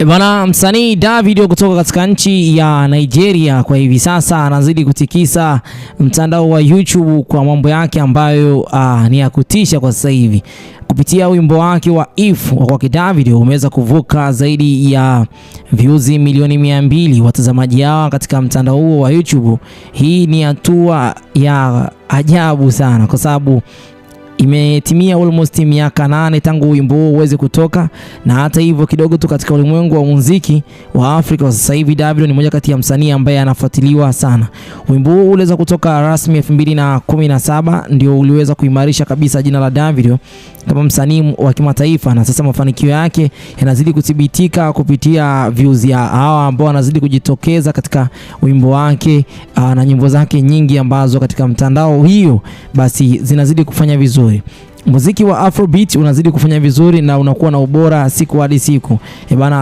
Bwana msanii Davido kutoka katika nchi ya Nigeria kwa hivi sasa anazidi kutikisa mtandao wa YouTube kwa mambo yake ambayo ni ya kutisha kwa sasa hivi. Kupitia wimbo wake wa If wa kwake Davido umeweza kuvuka zaidi ya views milioni 200 watazamaji hawa katika mtandao huo wa YouTube. Hii ni hatua ya ajabu sana kwa sababu imetimia almost miaka 8 tangu wimbo huo uweze kutoka, na hata hivyo kidogo tu katika ulimwengu wa muziki wa Afrika sasa hivi Davido ni mmoja kati ya msanii ambaye anafuatiliwa sana. Wimbo huo uliweza kutoka rasmi 2017 ndio uliweza kuimarisha kabisa jina la Davido kama msanii wa kimataifa, na sasa mafanikio yake yanazidi kuthibitika kupitia views ya hawa ambao wanazidi kujitokeza katika wimbo wake na nyimbo zake nyingi ambazo katika mtandao hiyo basi zinazidi kufanya vizuri. Muziki wa Afrobeat unazidi kufanya vizuri na unakuwa na ubora siku hadi siku. Bana